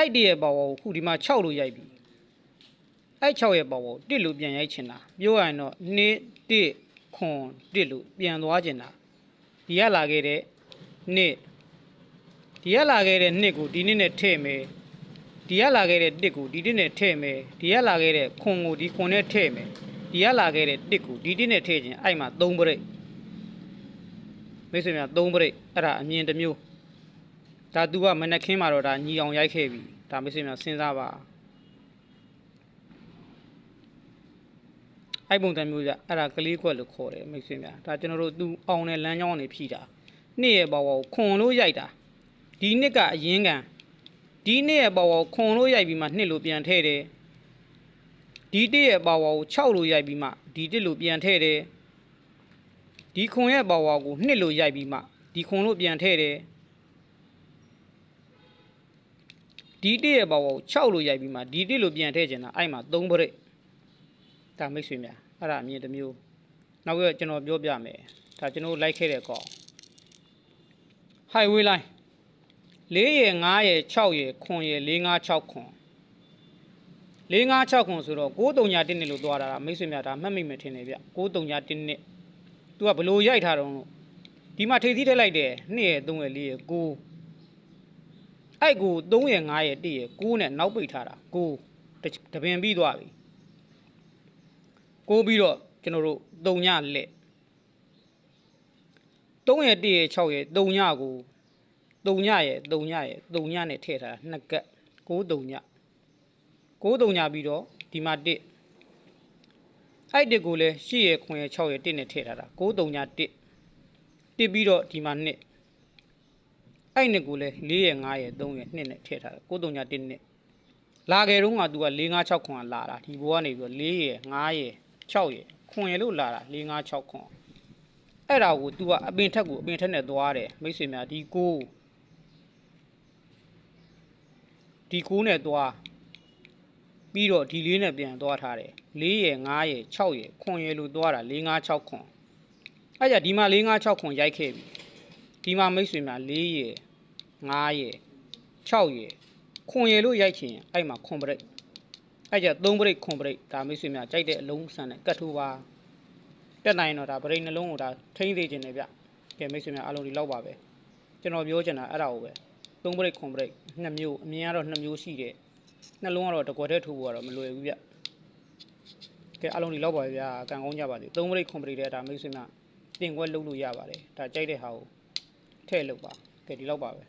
အဲ့ဒီရဲ့ပါဝါကိုခုဒီမှာ6လို့ရိုက်ပြီအဲ့6ရဲ့ပါဝါကို1လို့ပြန်ရိုက်ချင်တာပြောရရင်တော့2 1ခွန်1လို့ပြန်သွားချင်တာဒီကလာခဲ့တဲ့2ဒီကလာခဲ့တဲ့2ကိုဒီ2နဲ့ထည့်မယ်ဒီကလာခဲ့တဲ့1ကိုဒီ1နဲ့ထည့်မယ်ဒီကလာခဲ့တဲ့ခွန်ကိုဒီခွန်နဲ့ထည့်မယ်ဒီကလာခဲ့တဲ့1ကိုဒီ1နဲ့ထည့်ခြင်းအဲ့မှာ3ပရိတ်မိတ်ဆွေများ3ပရိတ်အဲ့ဒါအမြင်တစ်မျိုးဒါသူကမနက်ခင်းမှာတော့ဒါညီအောင်ရိုက်ခဲ့ပြီဒါမိတ်ဆွေများစဉ်းစားပါအဲ့ပုံစံမျိုးကြအဲ့ဒါကလေးခွက်လို့ခေါ်တယ်မိတ်ဆွေများဒါကျွန်တော်တို့သူအောင်တဲ့လမ်းကြောင်းကနေဖြီးတာနှစ်ရဲ့ဘောကိုခွန်လို့ရိုက်တာဒီနှစ်ကအရင်ကဒီနှစ်ရဲ့ဘောကိုခွန်လို့ရိုက်ပြီးမှနှစ်လို့ပြန်ထည့်တယ်ဒီတစ်ရဲ့ဘောကို6လို့ရိုက်ပြီးမှဒီတစ်လို့ပြန်ထည့်တယ်ဒီခွန်ရဲ့ဘောကိုနှစ်လို့ရိုက်ပြီးမှဒီခွန်လို့ပြန်ထည့်တယ်ဒီတစ်ရဲ့ဘောကို6လို့ရိုက်ပြီးမှဒီတစ်လို့ပြန်ထည့်ချင်တာအဲ့မှာ3ပရိတ်ဒါမိတ်ဆွေများအဲ့ဒါအမြင်တစ်မျိုးနောက်ပြီးတော့ကျွန်တော်ပြောပြမယ်ဒါကျွန်တော်လိုက်ခဲ့တဲ့ကောင် highway line 4ရယ်5ရယ်6ရယ်ခွန်ရယ်4 5 6ခွန်4 5 6ခွန်ဆိုတော့931နှစ်လို့သွားတာမိတ်ဆွေများဒါမှတ်မိမယ်ထင်တယ်ဗျ931နှစ်သူကဘလို့ရိုက်ထားတော့ဒီမှာထိပ်သီးထည့်လိုက်တယ်2ရယ်3ရယ်4ရယ်9အဲ့ကို3ရယ်5ရယ်1ရယ်9နဲ့နောက်ပိတ်ထားတာ9တပင်ပြီးသွားပြီကိုပြီးတော့ကျွန်တော်တို့3ညလက်3ရယ်1ရယ်6ရယ်3ညကို3ညရယ်3ညရယ်3ညနဲ့ထည့်ထားတာနှစ်ကပ်9 3ည9 3ညပြီးတော့ဒီမှာ1အဲ့1ကိုလည်း8ရယ်9ရယ်6ရယ်1နဲ့ထည့်ထားတာ9 3ည1ပြီးတော့ဒီမှာ2အဲ့2ကိုလည်း4ရယ်5ရယ်3ရယ်2နဲ့ထည့်ထားတာ9 3ည1နဲ့လာခဲ့တော့ကသူက4 5 6ခွန်လာတာဒီဘောကနေပြီးတော့4ရယ်5ရယ်6ရယ်ခွန်ရယ်လို့လာတာ4 5 6ခွန်အဲ့ဒါကို तू ကအပင်ထက်ကိုအပင်ထက်နဲ့သွားတယ်မိတ်ဆွေများဒီ9နဲ့သွားပြီးတော့ဒီ4နဲ့ပြန်သွားထားတယ်4ရယ်5ရယ်6ရယ်ခွန်ရယ်လို့သွားတာ4 5 6ခွန်အဲ့ကြဒီမှာ4 5 6ခွန်ရိုက်ခဲ့ပြီဒီမှာမိတ်ဆွေများ4ရယ်5ရယ်6ရယ်ခွန်ရယ်လို့ရိုက်ချင်အဲ့မှာခွန်ပရိတ်အဲ့ကြ3ပရိတ်ခွန်ပရိတ်ဒါမိတ်ဆွေများကြိုက်တဲ့အလုံးဆန်နဲ့ကတ်ထိုးပါတက်နိုင်တော့ဒါပရိတ်နှလုံးကိုဒါထိမ့်သေးခြင်းနဲ့ဗျကဲမိတ်ဆွေများအားလုံးဒီလောက်ပါပဲကျွန်တော်ပြောချင်တာအဲ့ဒါကိုပဲ3ပရိတ်ခွန်ပရိတ်2မျိုးအမြင်ကတော့2မျိုးရှိတယ်နှလုံးကတော့တကွက်တည်းထိုးဖို့ကတော့မလွယ်ဘူးဗျကဲအားလုံးဒီလောက်ပါပဲဗျာကံကောင်းကြပါစေ3ပရိတ်ခွန်ပရိတ်တဲ့ဒါမိတ်ဆွေများတင်ခွက်လုပ်လို့ရပါတယ်ဒါကြိုက်တဲ့ဟာကိုထည့်လုပ်ပါကဲဒီလောက်ပါပဲ